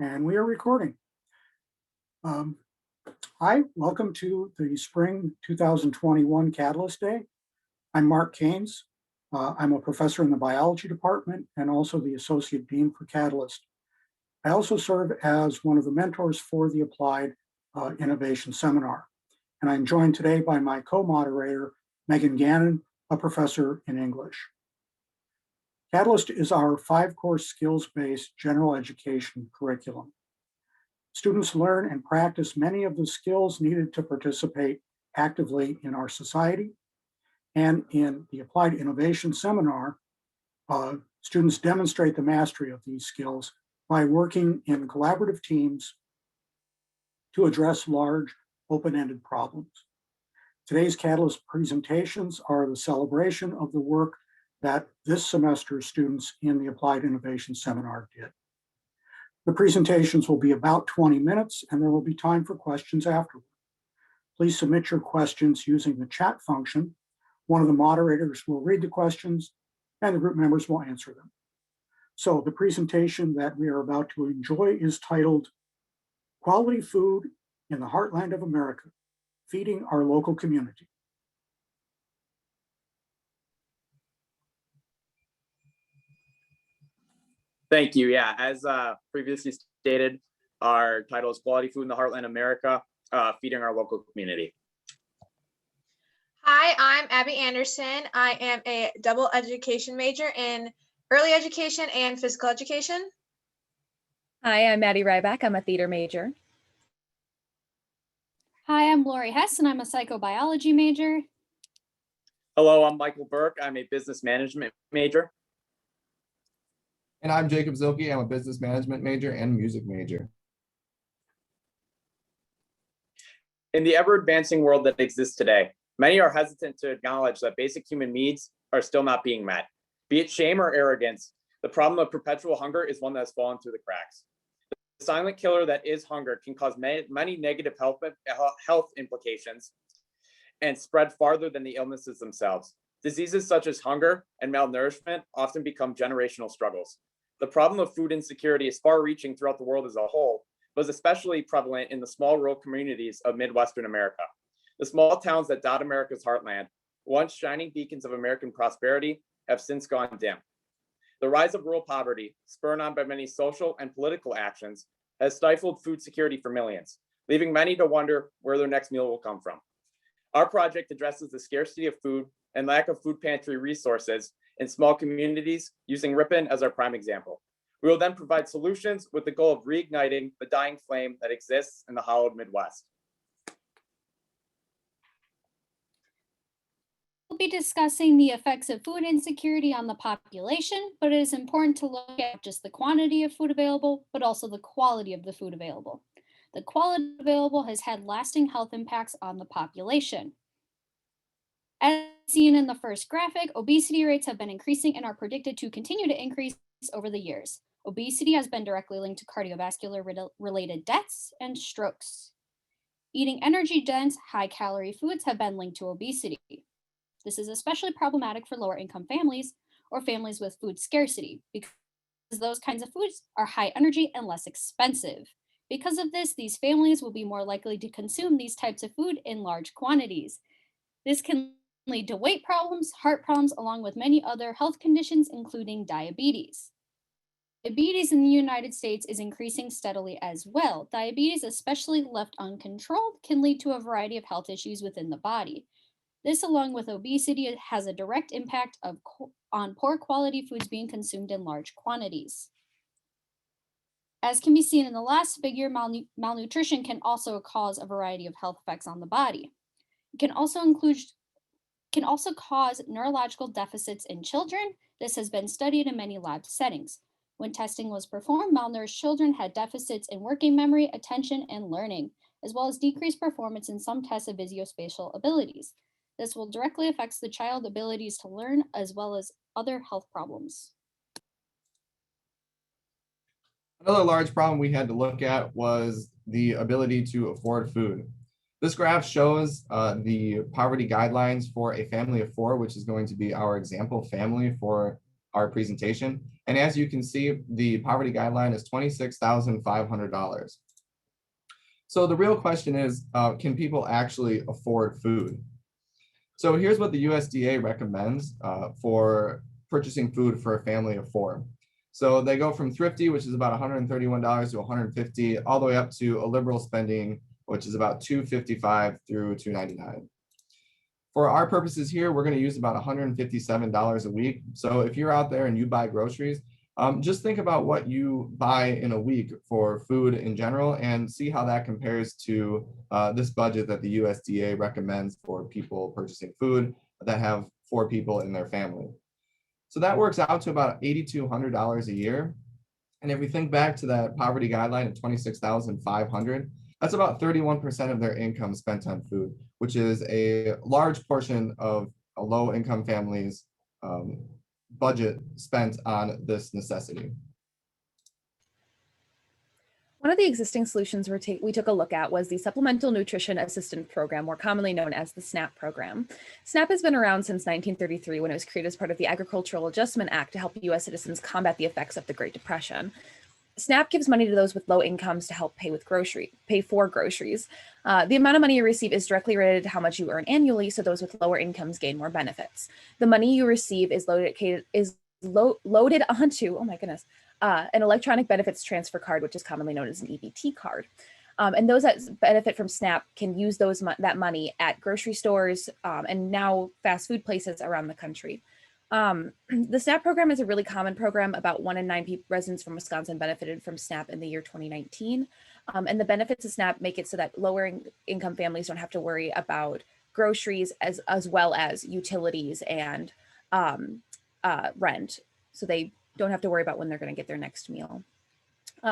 And we are recording. Hi, welcome to the Spring 2021 Catalyst Day. I'm Mark Keynes. I'm a professor in the biology department and also the Associate Dean for Catalyst. I also serve as one of the mentors for the Applied Innovation Seminar. And I'm joined today by my co-moderator, Megan Gannon, a professor in English. Catalyst is our 5-course skills-based general education curriculum. Students learn and practice many of the skills needed to participate actively in our society. And in the Applied Innovation Seminar, students demonstrate the mastery of these skills by working in collaborative teams to address large, open-ended problems. Today's Catalyst presentations are the celebration of the work that this semester's students in the Applied Innovation Seminar did. The presentations will be about 20 minutes and there will be time for questions afterward. Please submit your questions using the chat function. One of the moderators will read the questions and the group members will answer them. So the presentation that we are about to enjoy is titled Quality Food in the Heartland of America, Feeding Our Local Community. Thank you. Yeah, as previously stated, our title is Quality Food in the Heartland of America, Feeding Our Local Community. Hi, I'm Abby Anderson. I am a double education major in early education and physical education. Hi, I'm Maddie Ryback. I'm a theater major. Hi, I'm Lori Hess and I'm a psychobiology major. Hello, I'm Michael Burke. I'm a business management major. And I'm Jacob Zilke. I'm a business management major and music major. In the ever-advancing world that exists today, many are hesitant to acknowledge that basic human needs are still not being met. Be it shame or arrogance, the problem of perpetual hunger is one that has fallen through the cracks. The silent killer that is hunger can cause many negative health implications and spread farther than the illnesses themselves. Diseases such as hunger and malnourishment often become generational struggles. The problem of food insecurity is far-reaching throughout the world as a whole, but is especially prevalent in the small rural communities of Midwestern America. The small towns that dot America's heartland, once shining beacons of American prosperity, have since gone dim. The rise of rural poverty, spurred on by many social and political actions, has stifled food security for millions, leaving many to wonder where their next meal will come from. Our project addresses the scarcity of food and lack of food pantry resources in small communities, using Ripon as our prime example. We will then provide solutions with the goal of reigniting the dying flame that exists in the hollowed Midwest. We'll be discussing the effects of food insecurity on the population, but it is important to look at just the quantity of food available, but also the quality of the food available. The quality available has had lasting health impacts on the population. As seen in the first graphic, obesity rates have been increasing and are predicted to continue to increase over the years. Obesity has been directly linked to cardiovascular related deaths and strokes. Eating energy-dense, high-calorie foods have been linked to obesity. This is especially problematic for lower-income families or families with food scarcity because those kinds of foods are high energy and less expensive. Because of this, these families will be more likely to consume these types of food in large quantities. This can lead to weight problems, heart problems, along with many other health conditions, including diabetes. Diabetes in the United States is increasing steadily as well. Diabetes, especially left uncontrolled, can lead to a variety of health issues within the body. This, along with obesity, has a direct impact on poor quality foods being consumed in large quantities. As can be seen in the last figure, malnutrition can also cause a variety of health effects on the body. It can also cause neurological deficits in children. This has been studied in many lab settings. When testing was performed, malnourished children had deficits in working memory, attention, and learning, as well as decreased performance in some tests of visuospatial abilities. This will directly affect the child's abilities to learn, as well as other health problems. Another large problem we had to look at was the ability to afford food. This graph shows the poverty guidelines for a family of 4, which is going to be our example family for our presentation. And as you can see, the poverty guideline is $26,500. So the real question is, can people actually afford food? So here's what the USDA recommends for purchasing food for a family of 4. So they go from thrifty, which is about $131 to $150, all the way up to a liberal spending, which is about $255 through $299. For our purposes here, we're going to use about $157 a week. So if you're out there and you buy groceries, just think about what you buy in a week for food in general and see how that compares to this budget that the USDA recommends for people purchasing food that have 4 people in their family. So that works out to about $8,200 a year. And if we think back to that poverty guideline of $26,500, that's about 31% of their income spent on food, which is a large portion of a low-income family's budget spent on this necessity. One of the existing solutions we took a look at was the Supplemental Nutrition Assistance Program, more commonly known as the SNAP program. SNAP has been around since 1933 when it was created as part of the Agricultural Adjustment Act to help U.S. citizens combat the effects of the Great Depression. SNAP gives money to those with low incomes to help pay for groceries. The amount of money you receive is directly related to how much you earn annually, so those with lower incomes gain more benefits. The money you receive is loaded onto, oh my goodness, an electronic benefits transfer card, which is commonly known as an EBT card. And those that benefit from SNAP can use that money at grocery stores and now fast food places around the country. The SNAP program is a really common program. About 1 in 9 residents from Wisconsin benefited from SNAP in the year 2019. And the benefits of SNAP make it so that lower income families don't have to worry about groceries as well as utilities and rent. So they don't have to worry about when they're going to get their next meal.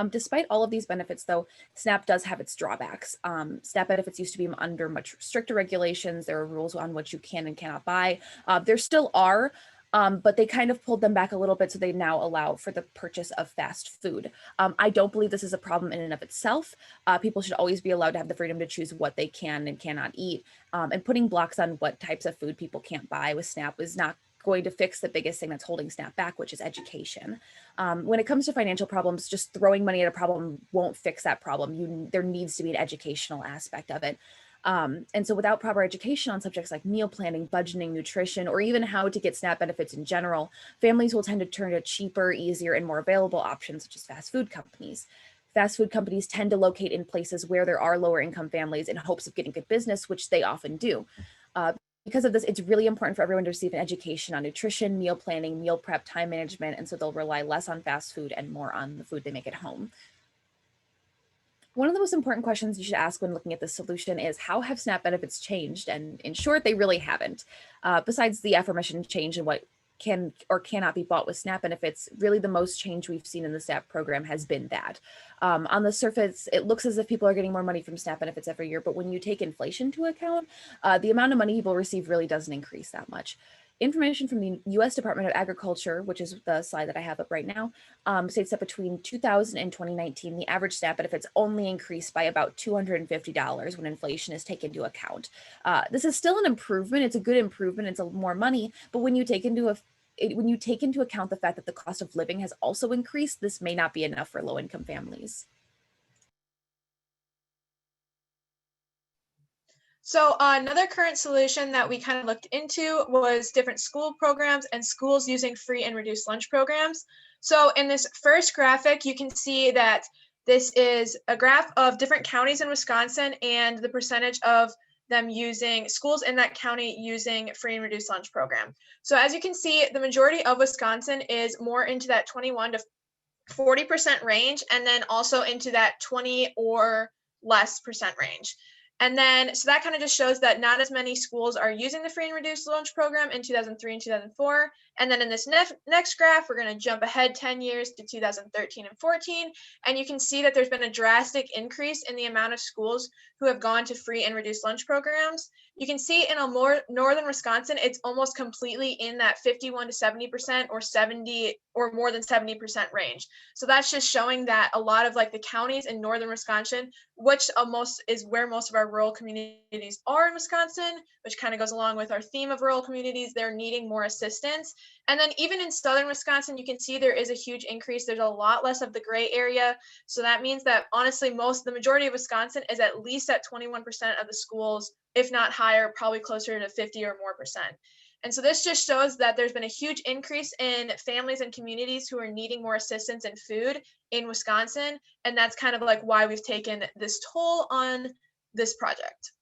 Despite all of these benefits, though, SNAP does have its drawbacks. SNAP benefits used to be under much stricter regulations. There are rules on what you can and cannot buy. There still are, but they kind of pulled them back a little bit, so they now allow for the purchase of fast food. I don't believe this is a problem in and of itself. People should always be allowed to have the freedom to choose what they can and cannot eat. And putting blocks on what types of food people can't buy with SNAP is not going to fix the biggest thing that's holding SNAP back, which is education. When it comes to financial problems, just throwing money at a problem won't fix that problem. There needs to be an educational aspect of it. And so without proper education on subjects like meal planning, budgeting, nutrition, or even how to get SNAP benefits in general, families will tend to turn to cheaper, easier, and more available options such as fast food companies. Fast food companies tend to locate in places where there are lower income families in hopes of getting good business, which they often do. Because of this, it's really important for everyone to receive an education on nutrition, meal planning, meal prep, time management, and so they'll rely less on fast food and more on the food they make at home. One of the most important questions you should ask when looking at this solution is, how have SNAP benefits changed? And in short, they really haven't. Besides the aforementioned change in what can or cannot be bought with SNAP benefits, really the most change we've seen in the SNAP program has been that. On the surface, it looks as if people are getting more money from SNAP benefits every year, but when you take inflation into account, the amount of money people receive really doesn't increase that much. Information from the U.S. Department of Agriculture, which is the slide that I have up right now, states that between 2000 and 2019, the average SNAP benefits only increased by about $250 when inflation is taken into account. This is still an improvement. It's a good improvement. It's more money, but when you take into account the fact that the cost of living has also increased, this may not be enough for low-income families. So another current solution that we kind of looked into was different school programs and schools using free and reduced lunch programs. So in this first graphic, you can see that this is a graph of different counties in Wisconsin and the percentage of them using schools in that county using free and reduced lunch program. So as you can see, the majority of Wisconsin is more into that 21 to 40% range, and then also into that 20 or less percent range. And then, so that kind of just shows that not as many schools are using the free and reduced lunch program in 2003 and 2004. And then in this next graph, we're going to jump ahead 10 years to 2013 and 14. And you can see that there's been a drastic increase in the amount of schools who have gone to free and reduced lunch programs. You can see in a more northern Wisconsin, it's almost completely in that 51 to 70% or 70 or more than 70% range. So that's just showing that a lot of like the counties in northern Wisconsin, which is where most of our rural communities are in Wisconsin, which kind of goes along with our theme of rural communities, they're needing more assistance. And then even in southern Wisconsin, you can see there is a huge increase. There's a lot less of the gray area. So that means that honestly, the majority of Wisconsin is at least at 21% of the schools, if not higher, probably closer to 50 or more percent. And so this just shows that there's been a huge increase in families and communities who are needing more assistance in food in Wisconsin. And that's kind of like why we've taken this toll on this project.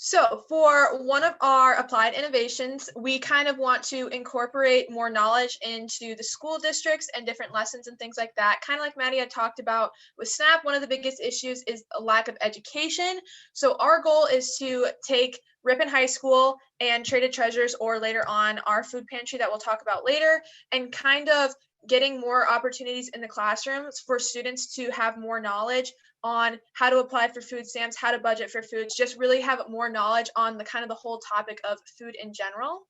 So for one of our applied innovations, we kind of want to incorporate more knowledge into the school districts and different lessons and things like that. Kind of like Maddie had talked about with SNAP, one of the biggest issues is a lack of education. So our goal is to take Ripon High School and Traded Treasures, or later on our food pantry that we'll talk about later, and kind of getting more opportunities in the classrooms for students to have more knowledge on how to apply for food stamps, how to budget for foods, just really have more knowledge on the kind of the whole topic of food in general.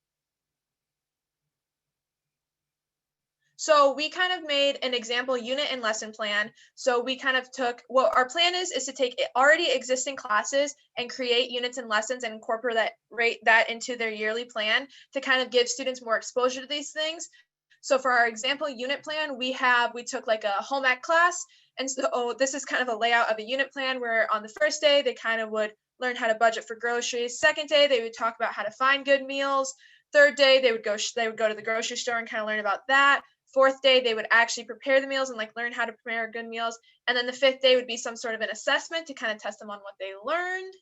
So we kind of made an example unit and lesson plan. So we kind of took, what our plan is to take already existing classes and create units and lessons and incorporate that into their yearly plan to kind of give students more exposure to these things. So for our example unit plan, we took like a home ec class. And so this is kind of a layout of a unit plan where on the first day, they kind of would learn how to budget for groceries. Second day, they would talk about how to find good meals. Third day, they would go to the grocery store and kind of learn about that. Fourth day, they would actually prepare the meals and like learn how to prepare good meals. And then the fifth day would be some sort of an assessment to kind of test them on what they learned.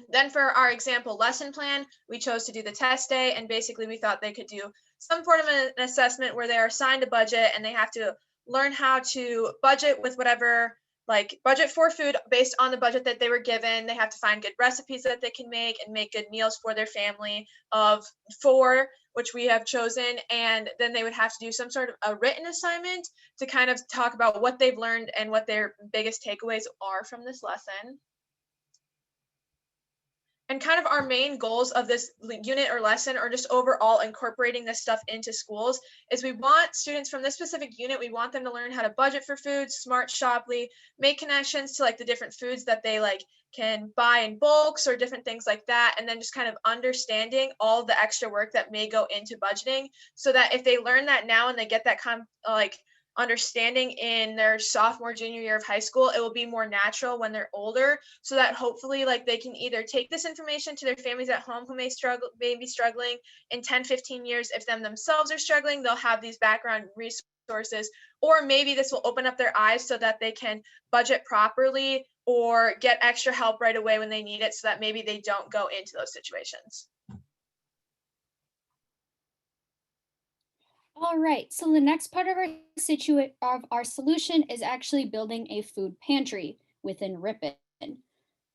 Then for our example lesson plan, we chose to do the test day, and basically we thought they could do some form of an assessment where they are assigned a budget and they have to learn how to budget with whatever, like budget for food based on the budget that they were given. They have to find good recipes that they can make and make good meals for their family of 4, which we have chosen. And then they would have to do some sort of a written assignment to kind of talk about what they've learned and what their biggest takeaways are from this lesson. And kind of our main goals of this unit or lesson, or just overall incorporating this stuff into schools, is we want students from this specific unit, we want them to learn how to budget for food, smart shoply, make connections to like the different foods that they like can buy in bulks or different things like that. And then just kind of understanding all the extra work that may go into budgeting, so that if they learn that now and they get that understanding in their sophomore, junior year of high school, it will be more natural when they're older, so that hopefully like they can either take this information to their families at home who may be struggling in 10, 15 years. If them themselves are struggling, they'll have these background resources, or maybe this will open up their eyes so that they can budget properly or get extra help right away when they need it, so that maybe they don't go into those situations. All right, so the next part of our solution is actually building a food pantry within Ripon.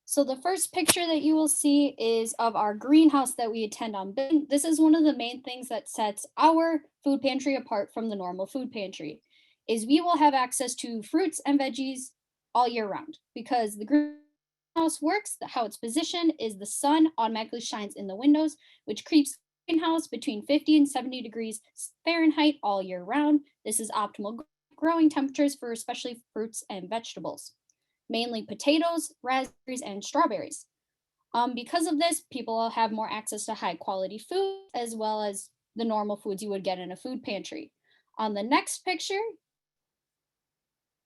So the first picture that you will see is of our greenhouse that we intend on building. This is one of the main things that sets our food pantry apart from the normal food pantry, is we will have access to fruits and veggies all year round, because the greenhouse works, how it's positioned is the sun automatically shines in the windows, which keeps greenhouse between 50 and 70 degrees Fahrenheit all year round. This is optimal growing temperatures for especially fruits and vegetables, mainly potatoes, raspberries, and strawberries. Because of this, people will have more access to high quality food, as well as the normal foods you would get in a food pantry. On the next picture,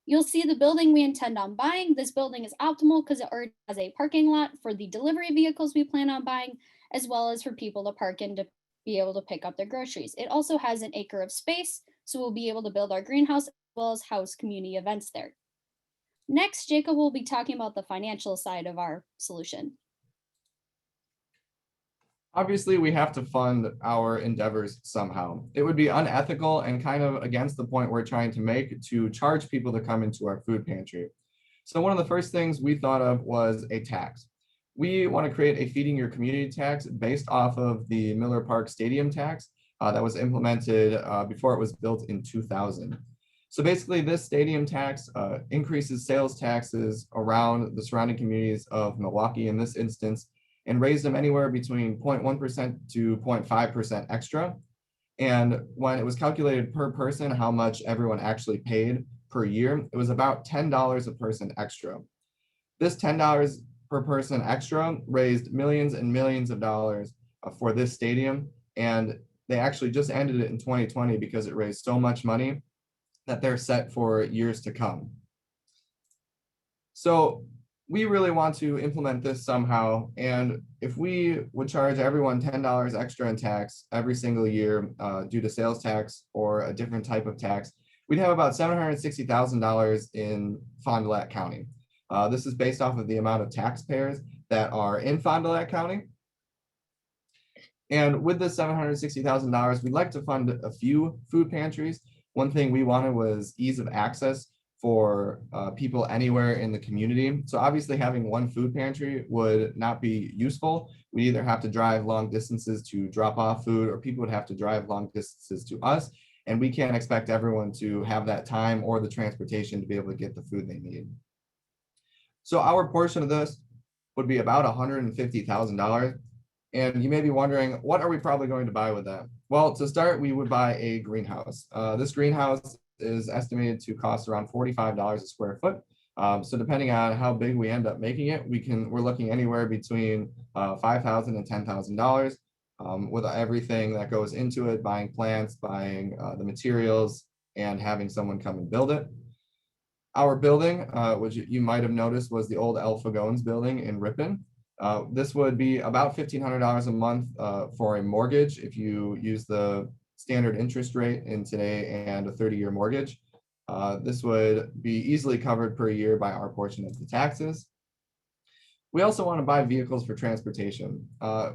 you'll see the building we intend on buying. This building is optimal because it already has a parking lot for the delivery vehicles we plan on buying, as well as for people to park in to be able to pick up their groceries. It also has an acre of space, so we'll be able to build our greenhouse as well as house community events there. Next, Jacob will be talking about the financial side of our solution. Obviously, we have to fund our endeavors somehow. It would be unethical and kind of against the point we're trying to make to charge people to come into our food pantry. So one of the first things we thought of was a tax. We want to create a Feeding Your Community tax based off of the Miller Park Stadium tax that was implemented before it was built in 2000. So basically, this stadium tax increases sales taxes around the surrounding communities of Milwaukee in this instance, and raised them anywhere between 0.1% to 0.5% extra. And when it was calculated per person, how much everyone actually paid per year, it was about $10 a person extra. This $10 per person extra raised millions and millions of dollars for this stadium. And they actually just ended it in 2020 because it raised so much money that they're set for years to come. So we really want to implement this somehow. And if we would charge everyone $10 extra in tax every single year due to sales tax or a different type of tax, we'd have about $760,000 in Fond du Lac County. This is based off of the amount of taxpayers that are in Fond du Lac County. And with this $760,000, we'd like to fund a few food pantries. One thing we wanted was ease of access for people anywhere in the community. So obviously having one food pantry would not be useful. We either have to drive long distances to drop off food, or people would have to drive long distances to us. And we can't expect everyone to have that time or the transportation to be able to get the food they need. So our portion of this would be about $150,000. And you may be wondering, what are we probably going to buy with that? Well, to start, we would buy a greenhouse. This greenhouse is estimated to cost around $45 a square foot. So depending on how big we end up making it, we're looking anywhere between $5,000 and $10,000 with everything that goes into it, buying plants, buying the materials, and having someone come and build it. Our building, which you might have noticed, was the old Alphagones building in Ripon. This would be about $1,500 a month for a mortgage if you use the standard interest rate in today and a 30-year mortgage. This would be easily covered per year by our portion of the taxes. We also want to buy vehicles for transportation.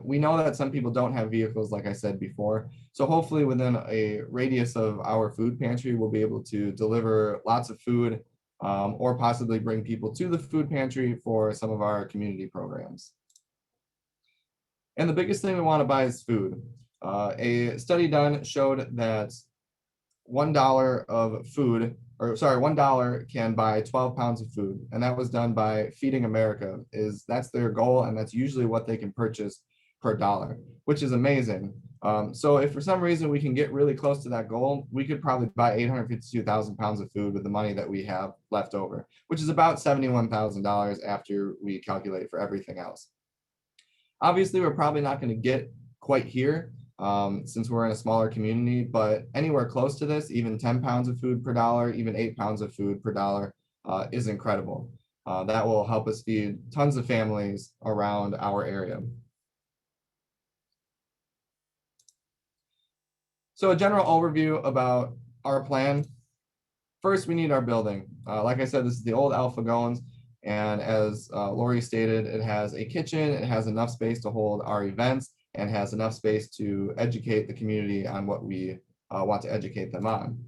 We know that some people don't have vehicles, like I said before. So hopefully within a radius of our food pantry, we'll be able to deliver lots of food or possibly bring people to the food pantry for some of our community programs. And the biggest thing we want to buy is food. A study done showed that $1 of food, or sorry, $1 can buy 12 pounds of food. And that was done by Feeding America. That's their goal, and that's usually what they can purchase per dollar, which is amazing. So if for some reason we can get really close to that goal, we could probably buy 852,000 pounds of food with the money that we have left over, which is about $71,000 after we calculate for everything else. Obviously, we're probably not going to get quite here since we're in a smaller community, but anywhere close to this, even 10 pounds of food per dollar, even 8 pounds of food per dollar is incredible. That will help us feed tons of families around our area. So a general overview about our plan. First, we need our building. Like I said, this is the old Alphagones. And as Lori stated, it has a kitchen, it has enough space to hold our events, and has enough space to educate the community on what we want to educate them on.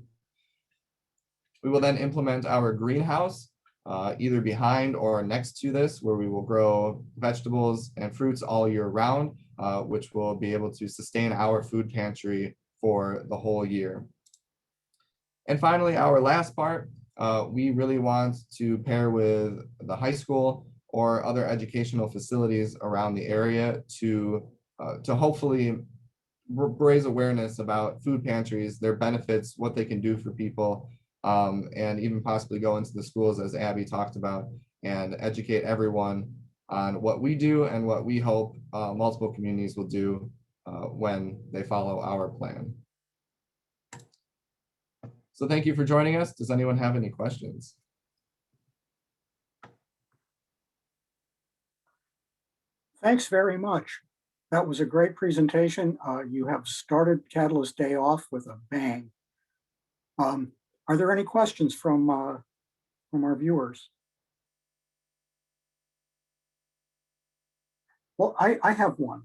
We will then implement our greenhouse, either behind or next to this, where we will grow vegetables and fruits all year round, which will be able to sustain our food pantry for the whole year. And finally, our last part, we really want to pair with the high school or other educational facilities around the area to hopefully raise awareness about food pantries, their benefits, what they can do for people, and even possibly go into the schools, as Abby talked about, and educate everyone on what we do and what we hope multiple communities will do when they follow our plan. So thank you for joining us. Does anyone have any questions? Thanks very much. That was a great presentation. You have started Catalyst Day off with a bang. Are there any questions from our viewers? Well, I have one.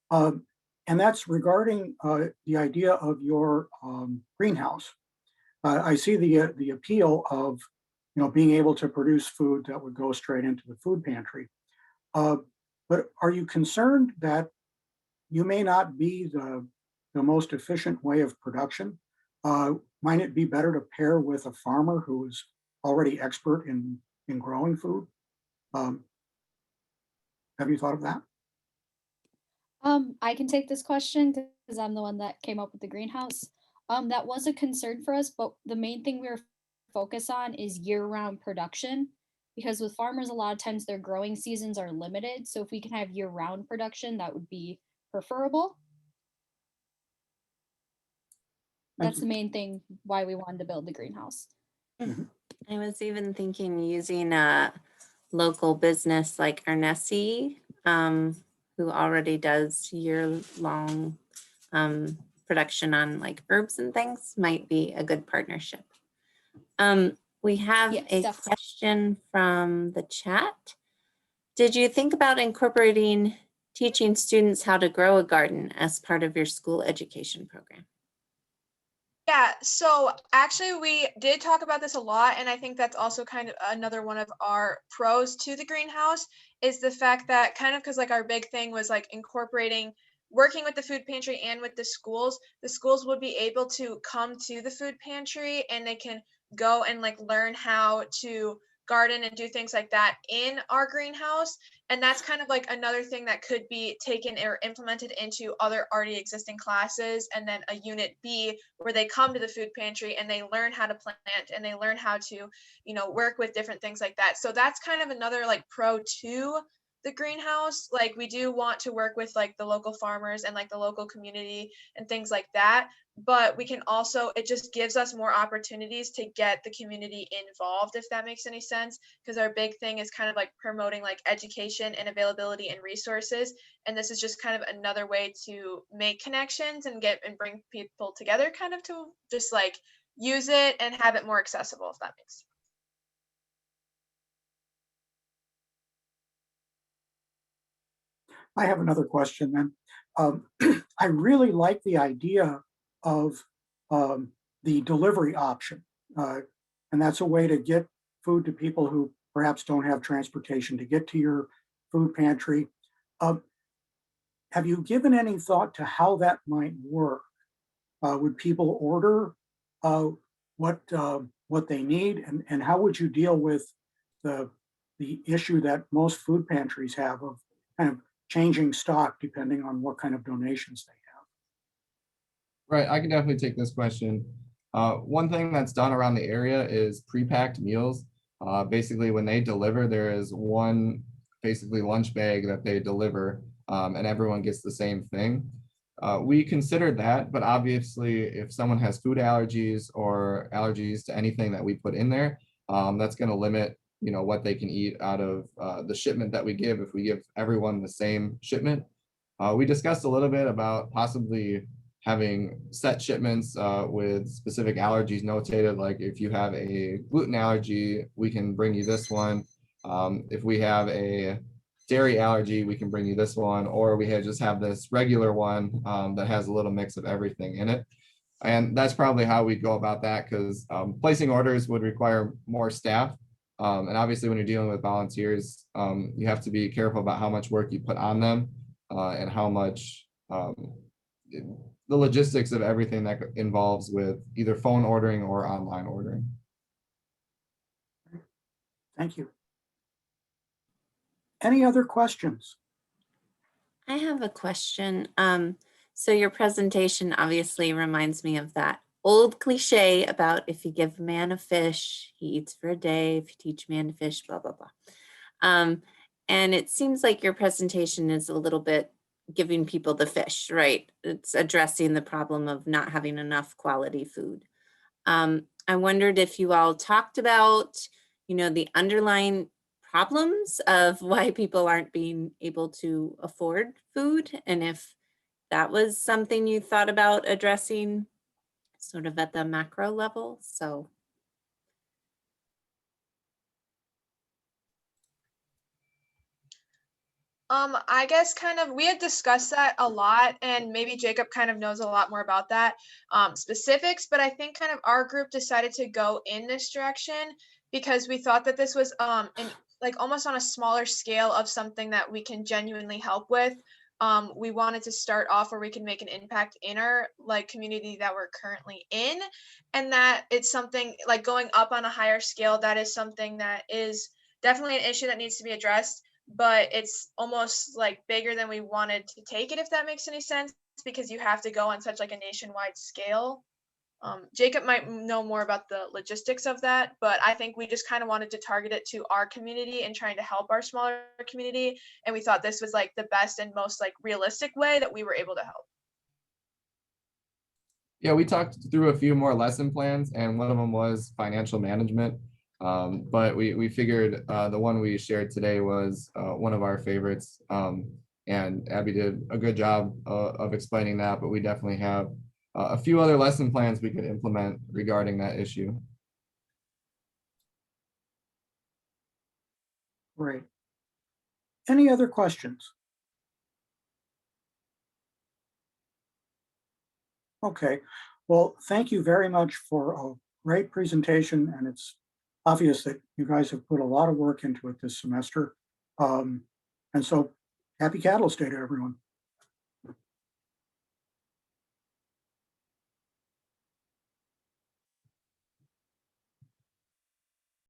And that's regarding the idea of your greenhouse. I see the appeal of being able to produce food that would go straight into the food pantry. But are you concerned that you may not be the most efficient way of production? Might it be better to pair with a farmer who is already expert in growing food? Have you thought of that? I can take this question because I'm the one that came up with the greenhouse. That was a concern for us, but the main thing we were focused on is year-round production. because with farmers, a lot of times their growing seasons are limited. So if we can have year-round production, that would be preferable. That's the main thing why we wanted to build the greenhouse. I was even thinking using a local business like Ernesi, who already does year-long production on like herbs and things, might be a good partnership. We have Yes, a definitely. question from the chat. Did you think about incorporating teaching students how to grow a garden as part of your school education program? Yeah, so actually we did talk about this a lot, and I think that's also kind of another one of our pros to the greenhouse is the fact that kind of because like our big thing was like incorporating working with the food pantry and with the schools would be able to come to the food pantry and they can go and like learn how to garden and do things like that in our greenhouse. And that's kind of like another thing that could be taken or implemented into other already existing classes. And then a unit B where they come to the food pantry and they learn how to plant and they learn how to, you know, work with different things like that. So that's kind of another like pro to the greenhouse. Like we do want to work with like the local farmers and like the local community and things like that. But we can also, it just gives us more opportunities to get the community involved, if that makes any sense. Because our big thing is kind of like promoting like education and availability and resources. And this is just kind of another way to make connections and get and bring people together kind of to just like use it and have it more accessible, if that makes sense. I have another question then. I really like the idea of the delivery option. And that's a way to get food to people who perhaps don't have transportation to get to your food pantry. Have you given any thought to how that might work? Would people order what they need, and how would you deal with the issue that most food pantries have of kind of changing stock depending on what kind of donations they have? Right, I can definitely take this question. One thing that's done around the area is pre-packed meals. Basically, when they deliver, there is one basically lunch bag that they deliver, and everyone gets the same thing. We considered that, but obviously, if someone has food allergies or allergies to anything that we put in there, that's going to limit, you know, what they can eat out of the shipment that we give. If we give everyone the same shipment, we discussed a little bit about possibly having set shipments with specific allergies notated. Like if you have a gluten allergy, we can bring you this one. If we have a dairy allergy, we can bring you this one, or we just have this regular one that has a little mix of everything in it. And that's probably how we go about that, because placing orders would require more staff. And obviously when you're dealing with volunteers, you have to be careful about how much work you put on them and how much the logistics of everything that involves with either phone ordering or online ordering. Thank you. Any other questions? I have a question. So your presentation obviously reminds me of that old cliche about if you give a man a fish, he eats for a day. If you teach a man to fish, blah, blah, blah. And it seems like your presentation is a little bit giving people the fish, right? It's addressing the problem of not having enough quality food. I wondered if you all talked about, you know, the underlying problems of why people aren't being able to afford food, and if that was something you thought about addressing sort of at the macro level. So I guess kind of we had discussed that a lot, and maybe Jacob kind of knows a lot more about that specifics, but I think kind of our group decided to go in this direction because we thought that this was like almost on a smaller scale of something that we can genuinely help with. We wanted to start off where we can make an impact in our like community that we're currently in, and that it's something like going up on a higher scale. That is something that is definitely an issue that needs to be addressed, but it's almost like bigger than we wanted to take it, if that makes any sense, because you have to go on such like a nationwide scale. Jacob might know more about the logistics of that, but I think we just kind of wanted to target it to our community and trying to help our smaller community. And we thought this was like the best and most like realistic way that we were able to help. Yeah, we talked through a few more lesson plans, and one of them was financial management. But we figured the one we shared today was one of our favorites. And Abby did a good job of explaining that, but we definitely have a few other lesson plans we could implement regarding that issue. Great. Any other questions? Okay, well, thank you very much for a great presentation, and it's obvious that you guys have put a lot of work into it this semester. And so happy Catalyst Day to everyone.